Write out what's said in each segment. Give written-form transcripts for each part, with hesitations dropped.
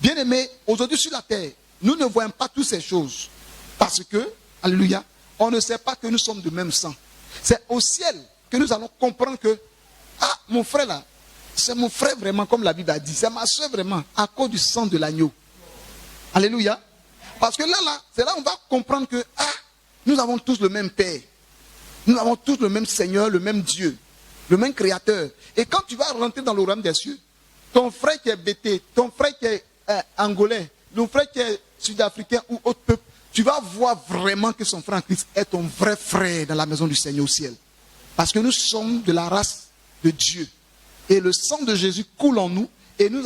Bien-aimés, aujourd'hui sur la terre, nous ne voyons pas toutes ces choses. Parce que, alléluia, on ne sait pas que nous sommes de même sang. C'est au ciel que nous allons comprendre que, ah, mon frère là, c'est mon frère vraiment, comme la Bible a dit. C'est ma soeur vraiment, à cause du sang de l'agneau. Alléluia. Parce que là, c'est là où on va comprendre que, ah, nous avons tous le même Père. Nous avons tous le même Seigneur, le même Dieu, le même Créateur. Et quand tu vas rentrer dans le royaume des cieux, ton frère qui est bêté, ton frère qui est angolais, ton frère qui est sud-africain ou autre peuple, tu vas voir vraiment que son frère en Christ est ton vrai frère dans la maison du Seigneur au ciel. Parce que nous sommes de la race de Dieu. Et le sang de Jésus coule en nous et nous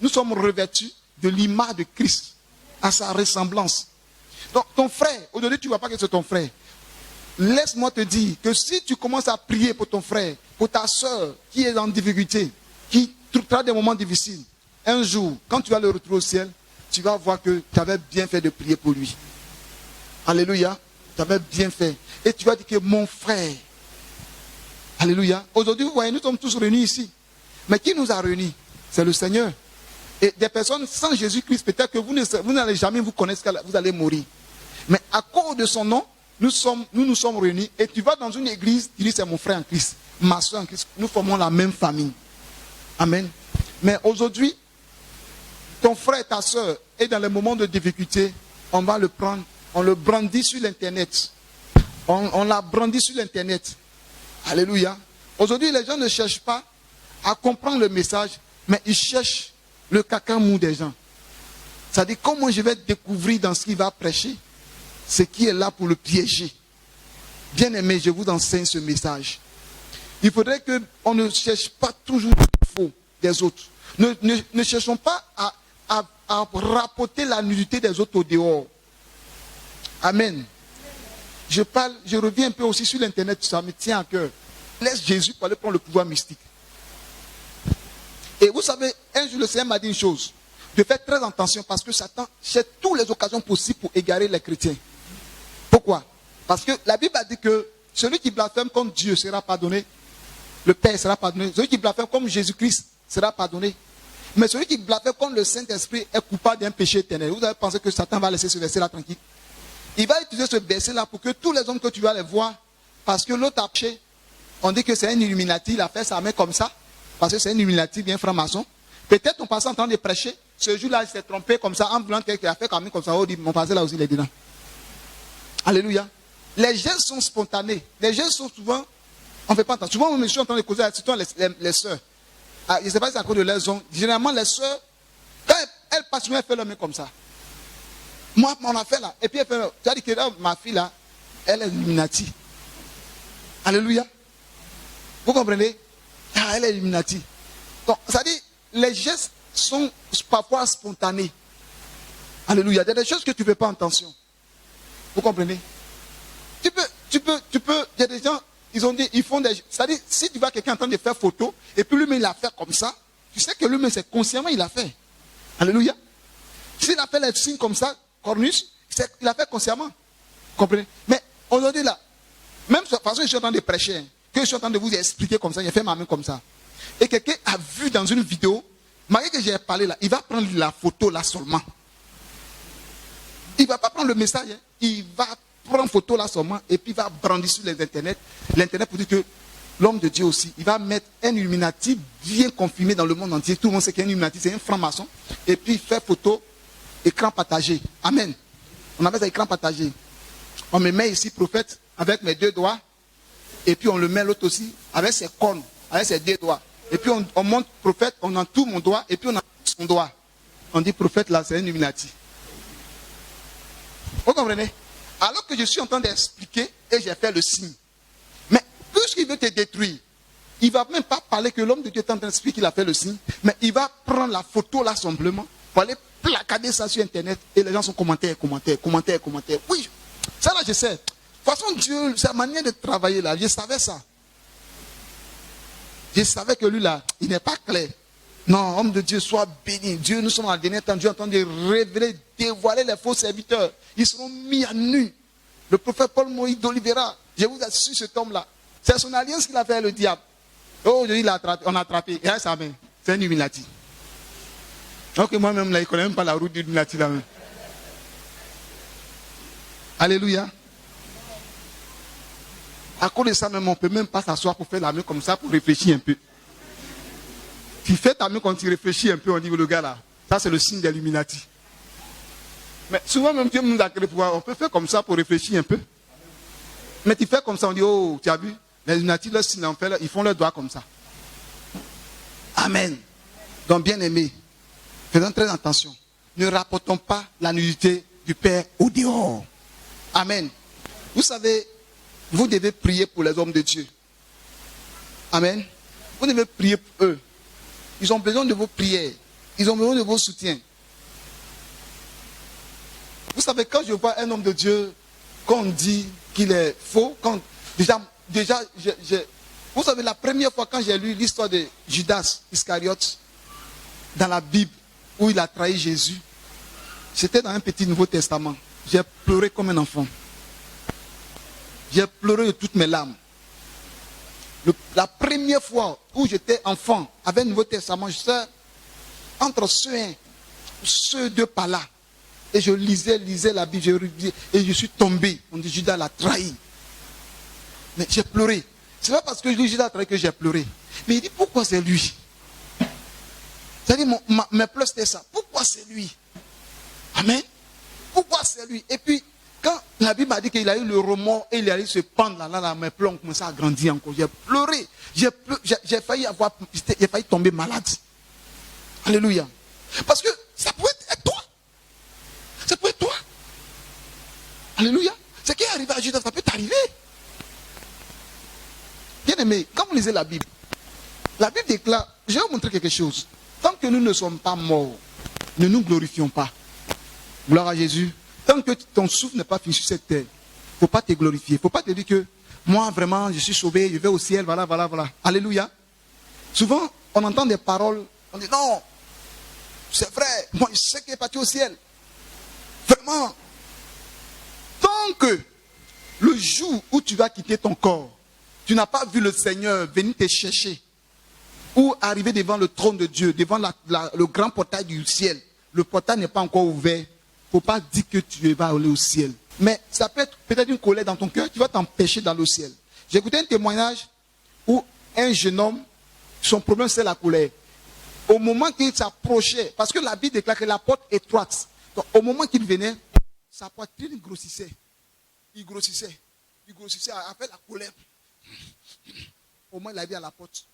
sommes revêtus de l'image de Christ, à sa ressemblance. Donc ton frère, aujourd'hui tu ne vois pas que c'est ton frère. Laisse-moi te dire que si tu commences à prier pour ton frère, pour ta soeur qui est en difficulté, qui traverse des moments difficiles, un jour, quand tu vas le retrouver au ciel, tu vas voir que tu avais bien fait de prier pour lui. Alléluia. Tu avais bien fait. Et tu vas dire que mon frère. Alléluia. Aujourd'hui, vous voyez, nous sommes tous réunis ici. Mais qui nous a réunis? C'est le Seigneur. Et des personnes sans Jésus-Christ, peut-être que vous n'allez jamais vous connaître, vous allez mourir. Mais à cause de son nom, nous nous sommes réunis. Et tu vas dans une église, tu dis c'est mon frère en Christ, ma soeur en Christ. Nous formons la même famille. Amen. Mais aujourd'hui, ton frère et ta soeur est dans les moments de difficulté, on va le prendre, on le brandit sur l'internet. On l'a brandi sur l'internet. Alléluia. Aujourd'hui, les gens ne cherchent pas à comprendre le message, mais ils cherchent le caca mou des gens. C'est-à-dire, comment je vais découvrir dans ce qu'il va prêcher ce qui est là pour le piéger. Bien-aimé, je vous enseigne ce message. Il faudrait qu'on ne cherche pas toujours le faux des autres. Ne cherchons pas à rapporter la nudité des autres au dehors. Amen. Je reviens un peu aussi sur l'internet, ça me tient à cœur. Laisse Jésus pour aller prendre le pouvoir mystique. Et vous savez, un jour le Seigneur m'a dit une chose. De faire très attention parce que Satan cherche toutes les occasions possibles pour égarer les chrétiens. Pourquoi? Parce que la Bible a dit que celui qui blasphème comme Dieu sera pardonné. Le Père sera pardonné. Celui qui blasphème comme Jésus-Christ sera pardonné. Mais celui qui blasphème comme le Saint-Esprit est coupable d'un péché éternel. Vous avez pensé que Satan va laisser ce verset-là tranquille? Il va utiliser ce verset-là pour que tous les hommes que tu vas les voir, parce que l'autre a péché, on dit que c'est un Illuminati, il a fait sa main comme ça, parce que c'est un Illuminati bien franc-maçon. Peut-être ton pasteur en train de prêcher, ce jour-là il s'est trompé comme ça, en voulant quelqu'un qui a fait comme ça, on dit mon pasteur là aussi il est dedans. Alléluia. Les gestes sont spontanés. Les gestes sont souvent, on ne fait pas attention. Souvent, je suis en train de causer, surtout les sœurs. Ah, je ne sais pas si c'est à cause de leurs ongles. Généralement, les sœurs, quand elles passent, elles font leur main comme ça. Moi, on a fait là. Et puis, elle fait, tu as dit que là, ma fille là, elle est Illuminati. Alléluia. Vous comprenez? Ah, elle est Illuminati. Donc, ça dit, les gestes sont parfois spontanés. Alléluia. Il y a des choses que tu ne fais pas attention. Vous comprenez? Tu peux, il y a des gens, ils ont dit, ils font des, c'est-à-dire, si tu vois quelqu'un en train de faire photo, et puis lui-même il a fait comme ça, tu sais que lui-même c'est consciemment il a fait. Alléluia. S'il a fait les signes comme ça, cornus, il a fait consciemment. Vous comprenez? Mais aujourd'hui là, même parce que je suis en train de prêcher, hein, que je suis en train de vous expliquer comme ça, j'ai fait ma main comme ça. Et quelqu'un a vu dans une vidéo, malgré que j'ai parlé là, il va prendre la photo là seulement. Il ne va pas prendre le message, hein. Il va prendre photo là seulement et puis il va brandir sur les internets. L'internet pour dire que l'homme de Dieu aussi, il va mettre un Illuminati bien confirmé dans le monde entier. Tout le monde sait qu'un Illuminati c'est un franc-maçon. Et puis il fait photo, écran partagé. Amen. On appelle ça écran partagé. On me met ici prophète avec mes deux doigts. Et puis on le met l'autre aussi avec ses cornes, avec ses deux doigts. Et puis on monte prophète, on entoure mon doigt et puis on entoure son doigt. On dit prophète là c'est un Illuminati. Vous comprenez? Alors que je suis en train d'expliquer et j'ai fait le signe. Mais puisqu'il veut te détruire, il ne va même pas parler que l'homme de Dieu est en train d'expliquer qu'il a fait le signe, mais il va prendre la photo là simplement pour aller placader ça sur internet et les gens sont commentaires. Oui, ça là je sais. De toute façon Dieu, sa manière de travailler là, je savais ça. Je savais que lui là, il n'est pas clair. Non, homme de Dieu, sois béni. Dieu, nous sommes en dernier temps. Dieu est en train de révéler, dévoiler les faux serviteurs. Ils seront mis à nu. Le prophète Paul Moïse d'Olivera, je vous assure cet homme-là. C'est son alliance qu'il a fait avec le diable. Oh, aujourd'hui, on a attrapé. Et là, ça vient. C'est un Illuminati. Donc moi-même, là, il ne connaît même pas la route d'Illuminati là-même. Alléluia. À cause de ça même, on ne peut même pas s'asseoir pour faire la main comme ça, pour réfléchir un peu. Tu fais ta main quand tu réfléchis un peu, on dit le gars là, ça c'est le signe d'Illuminati. Mais souvent même Dieu nous a créé pour voir, on peut faire comme ça pour réfléchir un peu. Mais tu fais comme ça, on dit, oh, tu as vu, les Illuminati, leur signe en fait, ils font leurs doigts comme ça. Amen. Donc bien aimé, faisons très attention. Ne rapportons pas la nudité du Père au dehors. Amen. Vous savez, vous devez prier pour les hommes de Dieu. Amen. Vous devez prier pour eux. Ils ont besoin de vos prières. Ils ont besoin de vos soutiens. Vous savez, quand je vois un homme de Dieu, quand on dit qu'il est faux, quand déjà, vous savez, la première fois quand j'ai lu l'histoire de Judas Iscariote dans la Bible, où il a trahi Jésus, c'était dans un petit Nouveau Testament. J'ai pleuré comme un enfant. J'ai pleuré de toutes mes larmes. La première fois où j'étais enfant, avec le Nouveau Testament, j'étais entre ceux deux pas là. Et je lisais la Bible, et je suis tombé. On dit Judas l'a trahi. Mais j'ai pleuré. C'est pas parce que je dis Judas l'a trahi que j'ai pleuré. Mais il dit pourquoi c'est lui? C'est-à-dire mes pleurs c'était ça. Pourquoi c'est lui? Amen. Pourquoi c'est lui? Et puis, quand la Bible m'a dit qu'il a eu le remords et il allait se pendre là, mes pleurs ont commencé à grandir encore. J'ai pleuré. J'ai failli tomber malade. Alléluia. Parce que ça pouvait être toi. Ça pouvait être toi. Alléluia. Ce qui est arrivé à Judas, ça peut t'arriver. Bien aimé, quand vous lisez la Bible déclare, je vais vous montrer quelque chose. Tant que nous ne sommes pas morts, ne nous glorifions pas. Gloire à Jésus. Tant que ton souffle n'est pas fini sur cette terre, il ne faut pas te glorifier. Il ne faut pas te dire que moi vraiment je suis sauvé, je vais au ciel, voilà. Alléluia. Souvent, on entend des paroles, on dit non, c'est vrai, moi je sais qu'il est parti au ciel. Vraiment. Tant que le jour où tu vas quitter ton corps, tu n'as pas vu le Seigneur venir te chercher ou arriver devant le trône de Dieu, devant le grand portail du ciel, le portail n'est pas encore ouvert. Il ne faut pas dire que tu vas aller au ciel. Mais ça peut être peut-être une colère dans ton cœur qui va t'empêcher d'aller au ciel. J'ai écouté un témoignage où un jeune homme, son problème c'est la colère. Au moment qu'il s'approchait, parce que la Bible déclare que la porte est étroite. Donc au moment qu'il venait, sa poitrine grossissait. Il grossissait avec la colère. Au moins il a vu à la porte.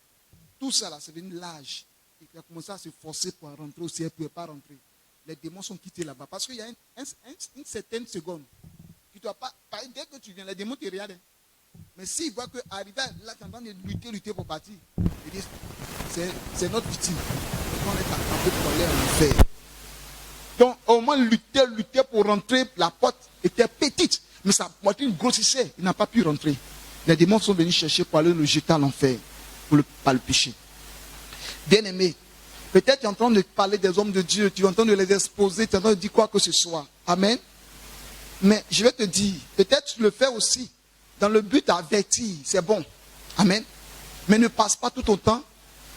Tout ça là, c'est devenu l'âge. Il a commencé à se forcer pour rentrer au ciel, il ne pouvait pas rentrer. Les démons sont quittés là-bas. Parce qu'il y a une certaine seconde. Tu dois pas, dès que tu viens, les démons te regardent. Mais s'ils voient qu'arriver là, tu es en train de lutter pour partir, ils disent, c'est notre victime. On est attrapé pour aller en enfer. Donc, au moins, lutter pour rentrer, la porte était petite. Mais sa poitrine grossissait. Il n'a pas pu rentrer. Les démons sont venus chercher pour aller le jeter à l'enfer. Pas le péché. Bien aimé, peut-être tu es en train de parler des hommes de Dieu, tu es en train de les exposer, tu es en train de dire quoi que ce soit. Amen. Mais je vais te dire, peut-être tu le fais aussi dans le but d'avertir, c'est bon. Amen. Mais ne passe pas tout ton temps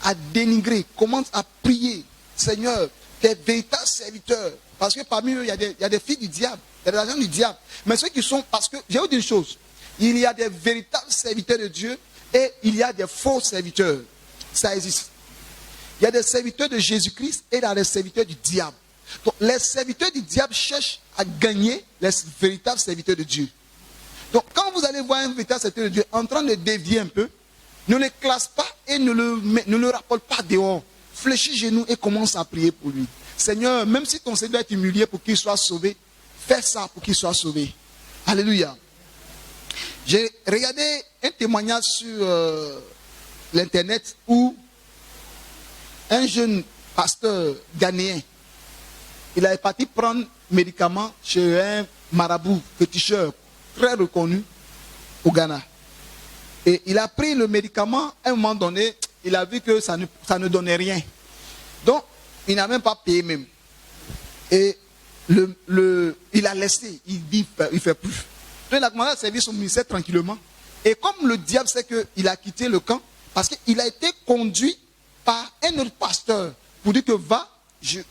à dénigrer. Commence à prier. Seigneur, tes véritables serviteurs. Parce que parmi eux, il y a des filles du diable, il y a des agents du diable. Mais ceux qui sont, parce que, je vais vous dire une chose, il y a des véritables serviteurs de Dieu et il y a des faux serviteurs. Ça existe. Il y a des serviteurs de Jésus-Christ et il y a des serviteurs du diable. Donc, les serviteurs du diable cherchent à gagner les véritables serviteurs de Dieu. Donc, quand vous allez voir un véritable serviteur de Dieu en train de dévier un peu, ne le classe pas et ne le rapporte pas dehors. Fléchis genoux et commence à prier pour lui. Seigneur, même si ton Seigneur est humilié pour qu'il soit sauvé, fais ça pour qu'il soit sauvé. Alléluia. J'ai regardé un témoignage sur l'internet où un jeune pasteur ghanéen, il est parti prendre médicaments chez un marabout féticheur très reconnu au Ghana. Et il a pris le médicament, à un moment donné, il a vu que ça ne donnait rien. Donc, il n'a même pas payé même. Et il a laissé, il dit, il ne fait plus. Donc, il a commencé à servir son ministère tranquillement. Et comme le diable sait qu'il a quitté le camp, parce qu'il a été conduit par un autre pasteur pour dire que va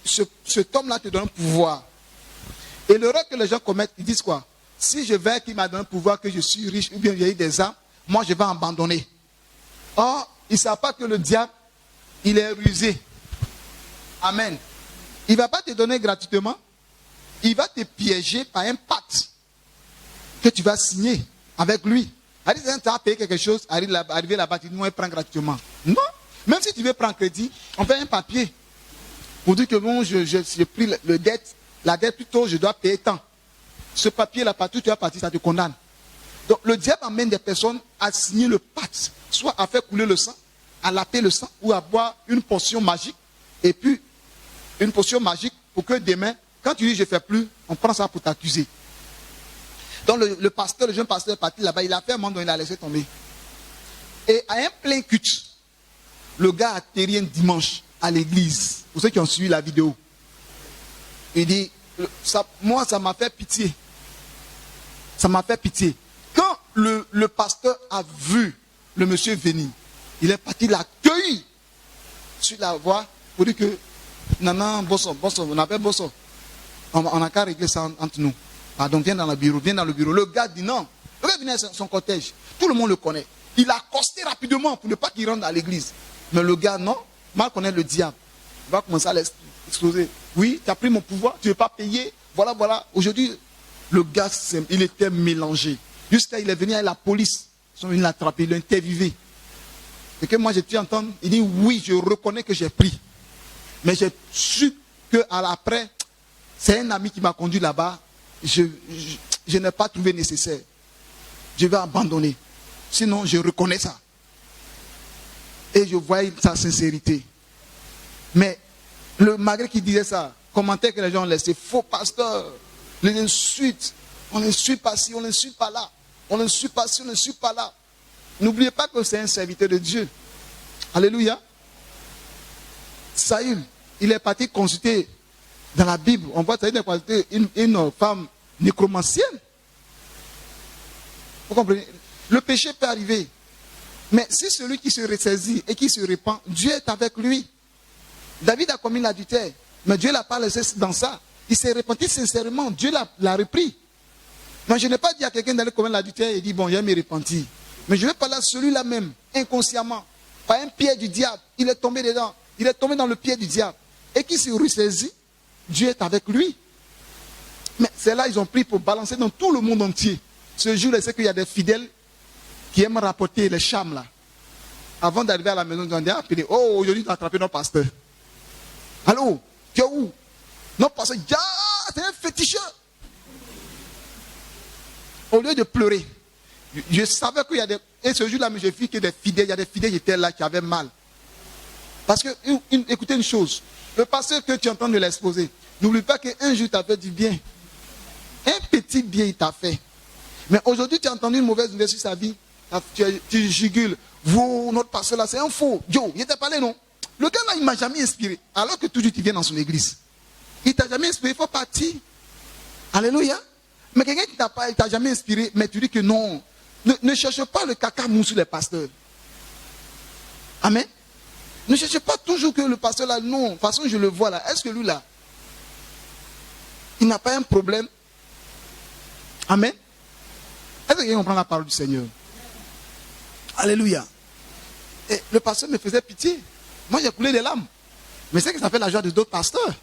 cet homme-là te donne un pouvoir. Et l'erreur que les gens commettent, ils disent quoi? Si je vais qu'il m'a donné un pouvoir, que je suis riche, ou bien j'ai eu des armes, moi je vais abandonner. Or, ils ne savent pas que le diable, il est rusé. Amen. Il ne va pas te donner gratuitement. Il va te piéger par un pacte que tu vas signer avec lui. Tu vas payer quelque chose, arriver là-bas, tu dis non, il prend gratuitement. Non. Même si tu veux prendre crédit, on fait un papier. Pour dire que bon, j'ai pris la dette plutôt, je dois payer tant. Ce papier-là, partout tu vas partir, ça te condamne. Donc le diable amène des personnes à signer le pacte, soit à faire couler le sang, à laper le sang, ou à boire une potion magique, et puis une potion magique pour que demain, quand tu dis je ne fais plus, on prend ça pour t'accuser. Donc le pasteur, le jeune pasteur est parti là-bas, il a fait un moment, il a laissé tomber. Et à un plein culte, le gars atterrit un dimanche à l'église. Pour ceux qui ont suivi la vidéo. Il dit, moi ça m'a fait pitié. Ça m'a fait pitié. Quand le pasteur a vu le monsieur venir, il est parti l'accueillir sur la voie pour dire que, non, bosso, on appelle bosso. On n'a qu'à régler ça entre nous. Pardon, viens dans le bureau. Le gars dit non. Le gars venait à son cortège. Tout le monde le connaît. Il a accosté rapidement pour ne pas qu'il rentre dans l'église. Mais le gars, non, mal connaît le diable. Il va commencer à l'exploser. Oui, tu as pris mon pouvoir, tu ne veux pas payer. Voilà. Aujourd'hui, le gars, il était mélangé. Jusqu'à il est venu avec la police. Ils sont venus l'attraper, ils l'ont interviewé. Et que moi, j'ai pu entendre, il dit oui, je reconnais que j'ai pris. Mais j'ai su qu'à l'après, c'est un ami qui m'a conduit là-bas. Je n'ai pas trouvé nécessaire. Je vais abandonner. Sinon, je reconnais ça. Et je voyais sa sincérité. Mais malgré qu'il disait ça, commentaire que les gens ont laissé, faux pasteur, les insultes, on n'insulte pas ci, on n'insulte pas là, on n'insulte pas ci, on n'insulte pas là. N'oubliez pas que c'est un serviteur de Dieu. Alléluia. Saül, il est parti consulter dans la Bible. On voit Saül consulter une femme nécromancienne. Vous comprenez? Le péché peut arriver. Mais si celui qui se ressaisit et qui se répand, Dieu est avec lui. David a commis l'adultère, mais Dieu ne l'a pas laissé dans ça. Il s'est repenti sincèrement, Dieu l'a repris. Mais je n'ai pas dit à quelqu'un d'aller commettre l'adultère et dire, bon, je vais me repentir. Mais je vais parler à celui-là même, inconsciemment, par un pied du diable. Il est tombé dedans, il est tombé dans le pied du diable. Et qui se ressaisit, Dieu est avec lui. Mais c'est là ils ont pris pour balancer dans tout le monde entier. Ce jour-là, c'est qu'il y a des fidèles qui aiment rapporter les chams là. Avant d'arriver à la maison, ils ont dit, appelé, oh, aujourd'hui tu as attrapé notre pasteur. Allô, tu es où? Notre pasteur, c'est un féticheur. Au lieu de pleurer, je savais qu'il y a des... Et ce jour-là, j'ai vu que il y a des fidèles qui étaient là, qui avaient mal. Parce que, écoutez une chose, le pasteur que tu entends de l'exposer, n'oublie pas qu'un jour tu as fait du bien. Un petit bien il t'a fait. Mais aujourd'hui, tu as entendu une mauvaise nouvelle sur sa vie. Tu jugules. Vous, notre pasteur là, c'est un faux. Yo, il t'a parlé, non? Le gars là, il ne m'a jamais inspiré. Alors que toujours tu viens dans son église. Il ne t'a jamais inspiré, il faut partir. Alléluia. Mais quelqu'un qui ne t'a jamais inspiré, mais tu dis que non. Ne cherche pas le caca mou sur les pasteurs. Amen. Ne cherche pas toujours que le pasteur là, non. De toute façon, je le vois là. Est-ce que lui là, il n'a pas un problème? Amen. Est-ce que quelqu'un comprend la parole du Seigneur? Alléluia. Et le pasteur me faisait pitié. Moi, j'ai coulé des larmes. Mais c'est que ça fait la joie de d'autres pasteurs.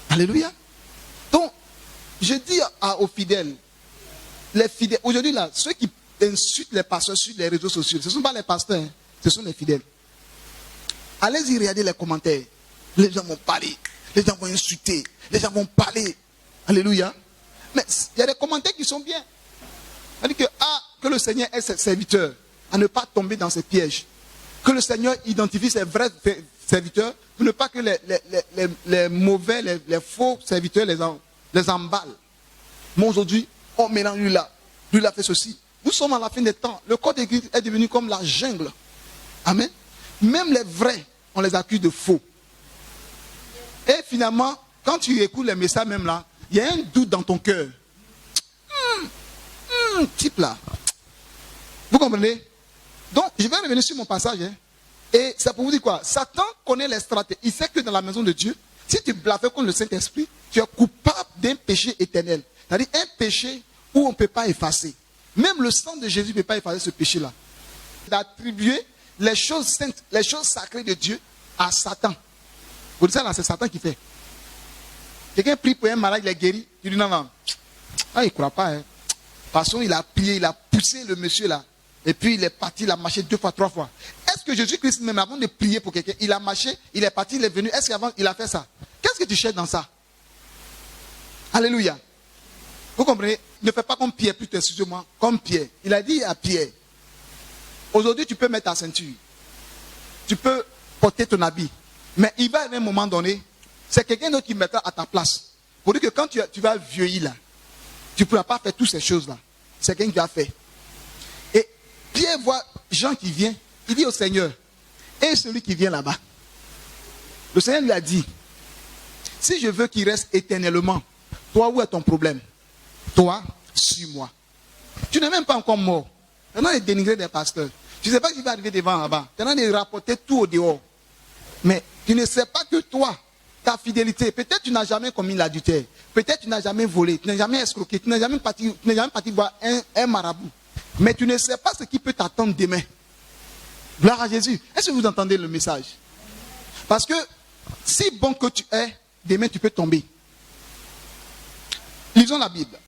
Alléluia. Donc, je dis aux fidèles, les fidèles, aujourd'hui là, ceux qui insultent les pasteurs sur les réseaux sociaux, ce ne sont pas les pasteurs, hein, ce sont les fidèles. Allez-y regarder les commentaires. Les gens vont parler, les gens vont insulter, les gens vont parler. Alléluia. Mais il y a des commentaires qui sont bien. C'est-à-dire que le Seigneur est ses serviteurs, à ne pas tomber dans ces pièges. Que le Seigneur identifie ses vrais serviteurs, pour ne pas que les mauvais, les faux serviteurs les emballent. Moi aujourd'hui, on mélange lui là a fait ceci. Nous sommes à la fin des temps. Le code d'église est devenu comme la jungle. Amen. Même les vrais, on les accuse de faux. Et finalement, quand tu écoutes les messages même là, il y a un doute dans ton cœur. Type là. Vous comprenez? Donc, je vais revenir sur mon passage. Hein. Et c'est pour vous dire quoi? Satan connaît les stratégies. Il sait que dans la maison de Dieu, Si tu blasphèmes contre le Saint-Esprit, tu es coupable d'un péché éternel. C'est-à-dire un péché où on ne peut pas effacer. Même le sang de Jésus ne peut pas effacer ce péché-là. D'attribuer les choses saintes, les choses sacrées de Dieu à Satan. Vous dites ça là, c'est Satan qui fait. Quelqu'un prie pour un malade, il est guéri. Tu dis non, non. Ah, il ne croit pas. Hein. Parce qu'il a prié, il a poussé le monsieur là. Et puis il est parti, il a marché 2 fois, 3 fois. Est-ce que Jésus-Christ, même avant de prier pour quelqu'un, il a marché, il est parti, il est venu. Est-ce qu'avant il a fait ça? Qu'est-ce que tu cherches dans ça? Alléluia. Vous comprenez? Ne fais pas comme Pierre, plutôt, excusez-moi, comme Pierre. Il a dit à Pierre, aujourd'hui tu peux mettre ta ceinture. Tu peux porter ton habit. Mais il va arriver un moment donné, c'est quelqu'un d'autre qui mettra à ta place. Pour dire que quand tu vas vieillir là, tu ne pourras pas faire toutes ces choses-là. C'est quelqu'un qui a fait. Et Pierre voit Jean qui vient, il dit au Seigneur, et celui qui vient là-bas. Le Seigneur lui a dit, si je veux qu'il reste éternellement, toi, où est ton problème? Toi, suis-moi. Tu n'es même pas encore mort. Tu es en train de dénigrer des pasteurs. Tu ne sais pas ce qui va arriver devant là-bas. Tu es en train de rapporter tout au dehors. Mais tu ne sais pas que toi, ta fidélité, peut-être tu n'as jamais commis l'adultère. Peut-être tu n'as jamais volé, tu n'as jamais escroqué, tu n'as jamais parti voir un marabout. Mais tu ne sais pas ce qui peut t'attendre demain. Gloire à Jésus. Est-ce que vous entendez le message? Parce que si bon que tu es, demain tu peux tomber. Lisons la Bible.